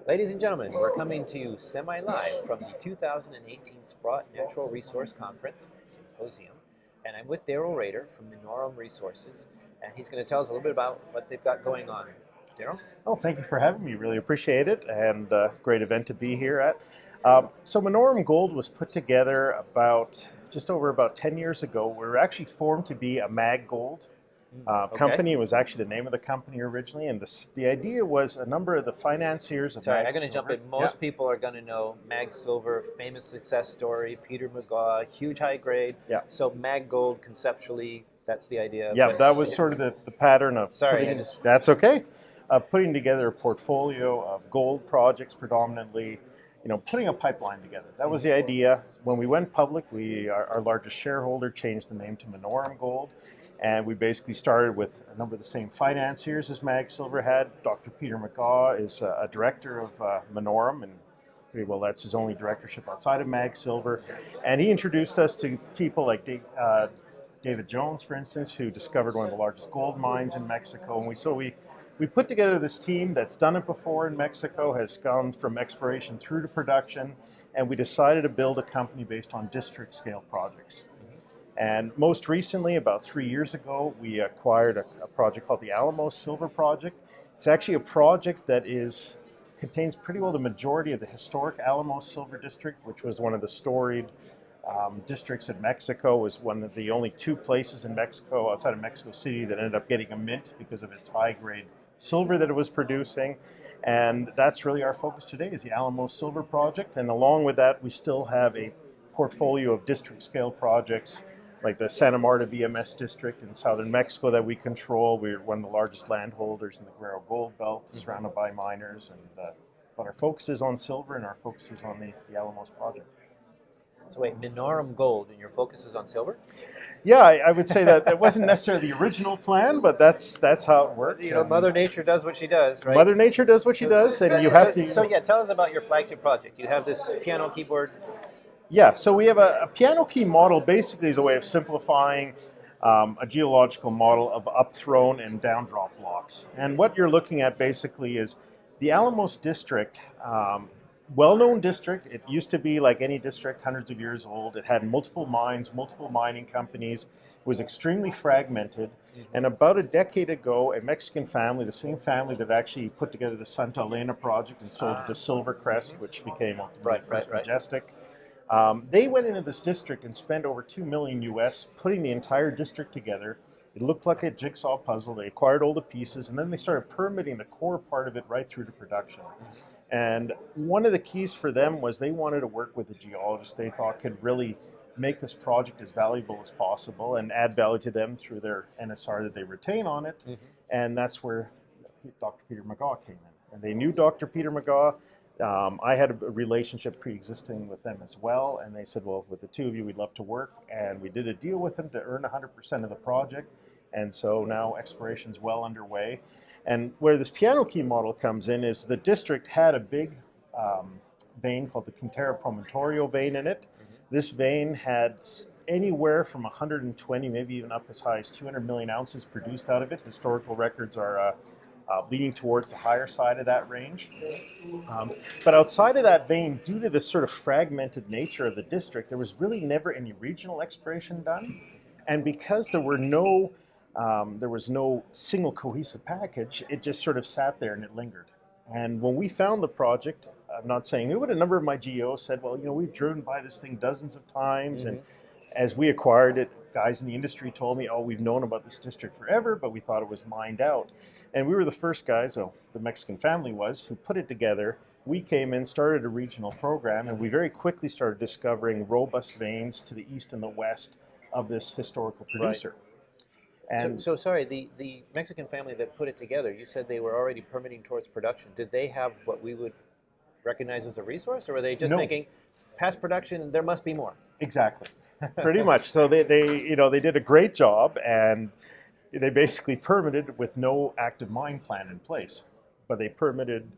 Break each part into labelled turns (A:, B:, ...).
A: Ladies and gentlemen, we're coming to you semi-live from the 2018 Sprott Natural Resource Conference, Symposium, and I'm with Daryl Rader from Minaurum Resources, and he's going to tell us a little bit about what they've got going on. Daryl?
B: Oh, thank you for having me. Really appreciate it, and great event to be here at. So Minaurum Gold was put together just over about 10 years ago. We were actually formed to be a mag gold
A: Okay.
B: company. It was actually the name of the company originally, and the idea was a number of the financiers of
A: Sorry,
B: mag
A: I'm going to jump
B: silver.
A: in. Most people are going to know Mag Silver, famous success story, Peter McGaw, huge high grade.
B: Yeah.
A: So Mag Gold, conceptually, that's the idea.
B: Yeah,
A: but-
B: that was sort of the pattern of
A: Sorry,
B: putting, that's okay. Putting together a portfolio of gold projects predominantly, putting a pipeline together. That was the idea. When we went public, our largest shareholder changed the name to Minaurum Gold, and we basically started with a number of the same financiers as Mag Silver had. Dr. Peter McGaw is a director of Minaurum, and well, that's his only directorship outside of Mag Silver, and he introduced us to people like David Jones, for instance, who discovered one of the largest gold mines in Mexico. And we put together this team that's done it before in Mexico, has gone from exploration through to production, and we decided to build a company based on district scale projects. And most recently, about 3 years ago, we acquired a project called the Alamos Silver Project. It's actually a project that contains pretty well the majority of the historic Alamos Silver District, which was one of the storied districts in Mexico. Was one of the only two places in Mexico, outside of Mexico City, that ended up getting a mint because of its high-grade silver that it was producing. And that's really our focus today, is the Alamos Silver Project. And along with that, we still have a portfolio of district-scale projects like the Santa Marta VMS district in southern Mexico that we control. We're one of the largest landholders in the Guerrero Gold Belt, surrounded by miners. But our focus is on silver, and our focus is on the Alamos project.
A: So wait, Minaurum Gold, and your focus is on silver?
B: Yeah, I would say that wasn't necessarily the original plan, but that's how it works.
A: Mother Nature does what she does, right?
B: Mother Nature does what she does, and you have to.
A: So yeah, tell us about your flagship project. You have this piano keyboard.
B: Yeah, so we have a piano key model, basically is a way of simplifying a geological model of up-thrown and down-drop blocks. And what you're looking at basically is the Alamos district, well-known district. It used to be like any district, hundreds of years old. It had multiple mines, multiple mining companies. It was extremely fragmented. And about a decade ago, a Mexican family, the same family that actually put together the Santa Elena project and sold it to Silvercrest, which became ultimately First Majestic. They went into this district and spent over $2 million US putting the entire district together. It looked like a jigsaw puzzle. They acquired all the pieces, and then they started permitting the core part of it right through to production. And one of the keys for them was they wanted to work with a geologist they thought could really make this project as valuable as possible and add value to them through their NSR that they retain on it. And that's where Dr. Peter McGaw came in. And they knew Dr. Peter McGaw. I had a relationship pre-existing with them as well, and they said, well, with the two of you, we'd love to work. And we did a deal with them to earn 100% of the project. And so now exploration's well underway. And where this piano key model comes in is the district had a big vein called the Quintero Promontorio vein in it. This vein had anywhere from 120, maybe even up as high as 200 million ounces produced out of it. Historical records are leading towards the higher side of that range. But outside of that vein, due to this sort of fragmented nature of the district, there was really never any regional exploration done. And because there was no single cohesive package, it just sort of sat there and it lingered. And when we found the project, I'm not saying who, but a number of my GEOs said, well, we've driven by this thing dozens of times. And as we acquired it, guys in the industry told me, oh, we've known about this district forever, but we thought it was mined out. And we were the first guys, the Mexican family was, who put it together. We came in, started a regional program, and we very quickly started discovering robust veins to the east and the west of this historical producer.
A: And so sorry, the Mexican family that put it together, you said they were already permitting towards production. Did they have what we would recognize as a resource, or were they just thinking, past production, there must be more?
B: Exactly, pretty much. So they did a great job, and they basically permitted with no active mine plan in place. But they permitted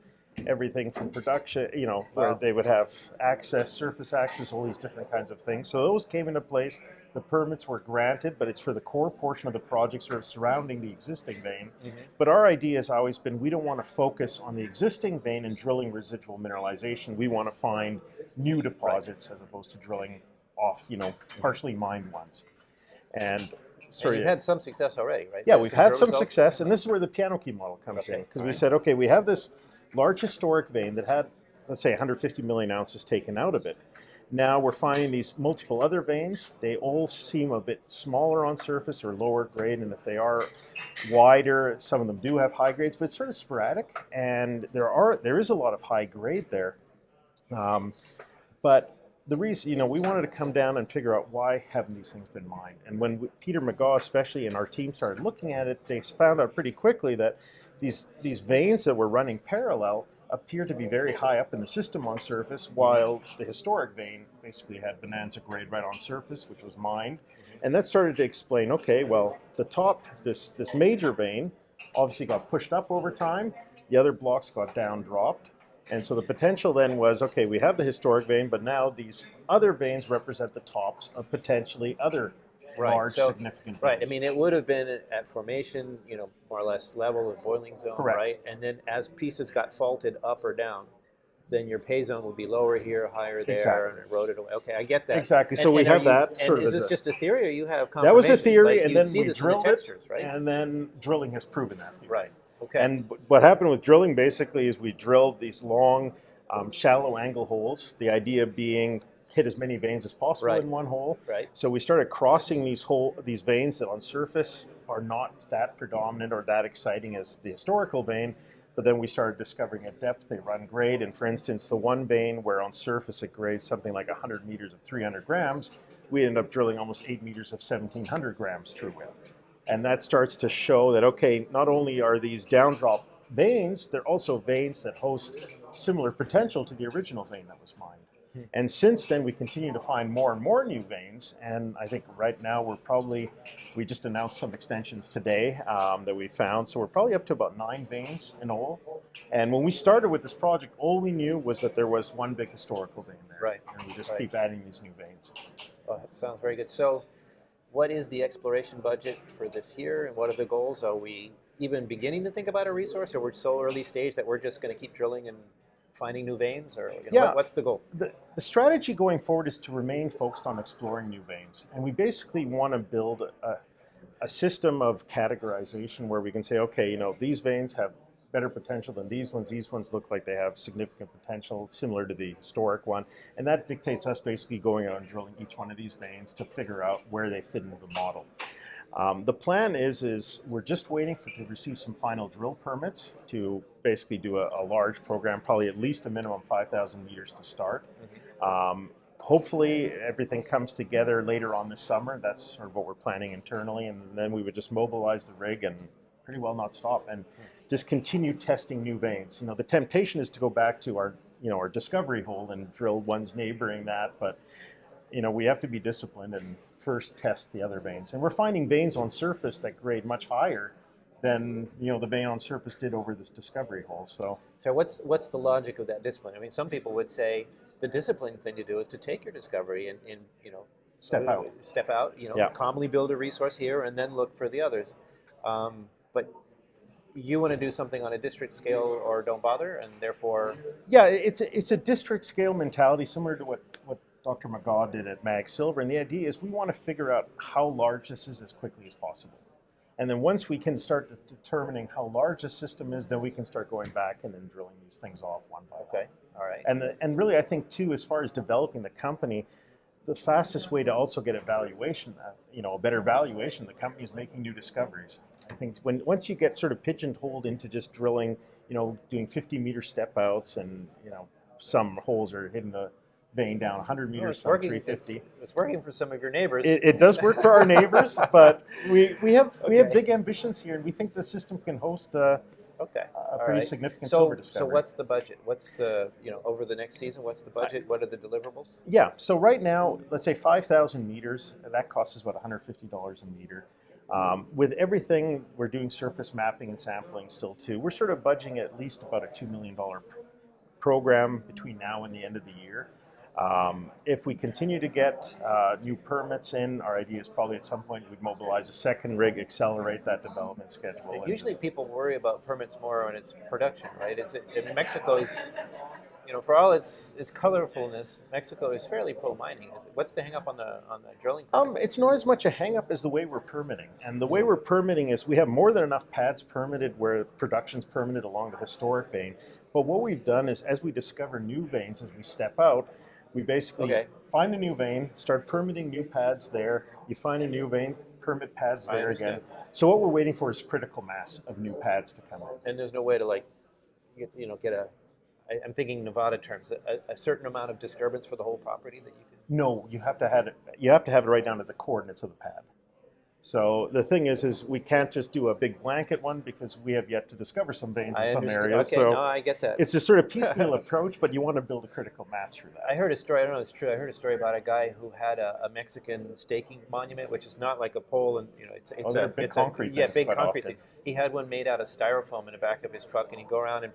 B: everything from production, where they would have access, surface access, all these different kinds of things. So those came into place. the permits were granted, but it's for the core portion of the project sort of surrounding the existing vein. But our idea has always been we don't want to focus on the existing vein and drilling residual mineralization. We want to find new deposits as opposed to drilling off, partially mined ones. And
A: you've had some success already, right?
B: Yeah, we've had some success, and this is where the piano key model comes in, because we said, okay, we have this large historic vein that had, let's say, 150 million ounces taken out of it. Now we're finding these multiple other veins. They all seem a bit smaller on surface or lower grade, and if they are wider, some of them do have high grades, but it's sort of sporadic, and there is a lot of high grade there. But the reason, we wanted to come down and figure out why haven't these things been mined. And when Peter McGaw, especially, and our team started looking at it, they found out pretty quickly that these veins that were running parallel appear to be very high up in the system on surface, while the historic vein basically had bonanza grade right on surface, which was mined. And that started to explain, okay, well, the top, this major vein obviously got pushed up over time, the other blocks got down dropped. And so the potential then was, okay, we have the historic vein, but now these other veins represent the tops of potentially other large, significant veins.
A: Right. I mean, it would have been at formation, more or less level or boiling zone,
B: correct,
A: right? And then as pieces got faulted up or down, then your pay zone would be lower here, higher there,
B: exactly,
A: and eroded away. Okay, I get that.
B: Exactly. So we have that.
A: And is this just a theory, or you have confirmation?
B: That was a theory, and then
A: we drilled
B: it,
A: right?
B: And then drilling has proven that theory.
A: Right. Okay.
B: And what happened with drilling basically is we drilled these long, shallow angle holes. The idea being hit as many veins as possible in one hole.
A: Right.
B: So we started crossing these veins that on surface are not that predominant or that exciting as the historical vein. But then we started discovering at depth they run grade. And for instance, the one vein where on surface it grades something like 100 meters of 300 grams, we ended up drilling almost 8 meters of 1,700 grams true width. And that starts to show that, okay, not only are these downdrop veins, they're also veins that host similar potential to the original vein that was mined. And since then, we continue to find more and more new veins. And I think right now we just announced some extensions today that we found. So we're probably up to about 9 veins in all. And when we started with this project, all we knew was that there was one big historical vein there.
A: Right.
B: And we just keep adding these new veins.
A: Oh, that sounds very good. So what is the exploration budget for this year, and what are the goals? Are we even beginning to think about a resource, or we're so early stage that we're just going to keep drilling and finding new veins, or what's the goal?
B: The strategy going forward is to remain focused on exploring new veins, and we basically want to build a system of categorization where we can say, okay, these veins have better potential than these ones. These ones look like they have significant potential, similar to the historic one, and that dictates us basically going out and drilling each one of these veins to figure out where they fit into the model. The plan is we're just waiting to receive some final drill permits to basically do a large program, probably at least a minimum 5,000 meters to start. Hopefully everything comes together later on this summer. That's sort of what we're planning internally, and then we would just mobilize the rig and pretty well not stop and just continue testing new veins. The temptation is to go back to our discovery hole and drill ones neighboring that, but we have to be disciplined and first test the other veins. And we're finding veins on surface that grade much higher than the vein on surface did over this discovery hole. So
A: what's the logic of that discipline? I mean, some people would say the disciplined thing to do is to take your discovery and
B: step out,
A: calmly build a resource here and then look for the others. But you want to do something on a district scale or don't bother, and therefore...
B: Yeah, it's a district scale mentality similar to what Dr. McGaw did at Mag Silver, and the idea is we want to figure out how large this is as quickly as possible. And then once we can start determining how large the system is, then we can start going back and then drilling these things off one by one.
A: Okay, all right.
B: And really, I think too, as far as developing the company, the fastest way to also get a valuation, a better valuation, the company is making new discoveries. I think once you get sort of pigeonholed into just drilling, doing 50-meter step outs, and some holes are hitting the vein down 100 meters, some 350.
A: It's working for some of your neighbors.
B: It does work for our neighbors, but we have big ambitions here, and we think the system can host a pretty significant silver discovery.
A: So what's the budget? What's the over the next season? What's the budget? What are the deliverables?
B: Yeah. So right now, let's say 5,000 meters. That costs us about $150 a meter. With everything, we're doing surface mapping and sampling still too. We're sort of budgeting at least about a $2 million program between now and the end of the year. If we continue to get new permits in, our idea is probably at some point we'd mobilize a second rig, accelerate that development schedule.
A: And usually people worry about permits more when it's production, right? In Mexico's, for all its colorfulness, Mexico is fairly pro mining. What's the hang up on the drilling permits?
B: It's not as much a hang up as the way we're permitting. And the way we're permitting is we have more than enough pads permitted where production's permitted along the historic vein. But what we've done is as we discover new veins, as we step out, we basically find a new vein, start permitting new pads there. You find a new vein, permit pads there again. So what we're waiting for is critical mass of new pads to come out.
A: And there's no way to get a, I'm thinking Nevada terms, a certain amount of disturbance for the whole property that you can.
B: No, you have to have it. You have to have it right down to the coordinates of the pad. So the thing is we can't just do a big blanket one because we have yet to discover some veins in some areas.
A: Okay,
B: so
A: no, I get that.
B: It's a sort of piecemeal approach, but you want to build a critical mass through that.
A: I heard a story, I don't know if it's true, I heard a story about a guy who had a Mexican staking monument, which is not like a pole, and it's a
B: big concrete
A: big concrete thing. He had one made out of styrofoam in the back of his truck, and he'd go around and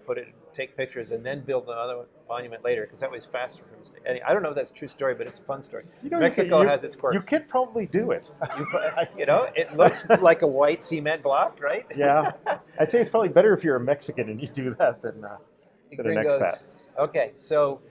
A: take pictures, and then build another monument later, because that was faster for him. I don't know if that's a true story, but it's a fun story. Mexico has its quirks.
B: You could probably do it.
A: It looks like a white cement block, right?
B: Yeah. I'd say it's probably better if you're a Mexican and you do that than an expat.
A: Okay, so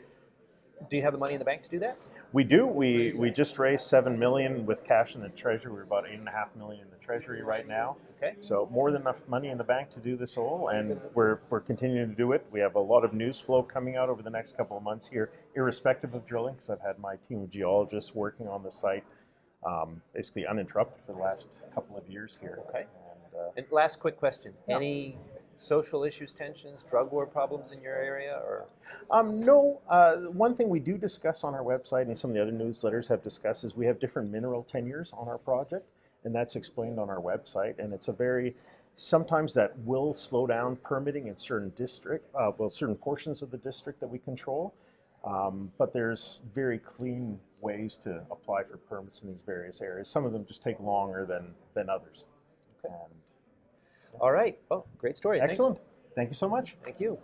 A: do you have the money in the bank to do that?
B: We do. We just raised $7 million with cash in the treasury. We're about $8.5 million in the treasury right now.
A: Okay.
B: So more than enough money in the bank to do this all, and we're continuing to do it. We have a lot of news flow coming out over the next couple of months here, irrespective of drilling, because I've had my team of geologists working on the site basically uninterrupted for the last couple of years here.
A: Okay. And last quick question: any social issues, tensions, drug war problems in your area, or?
B: No. One thing we do discuss on our website, and some of the other newsletters have discussed, is we have different mineral tenures on our project, and that's explained on our website. And it's sometimes that will slow down permitting in certain certain portions of the district that we control. But there's very clean ways to apply for permits in these various areas. Some of them just take longer than others.
A: Okay. All right. Oh, great story.
B: Excellent.
A: Thanks.
B: Thank you so much.
A: Thank you.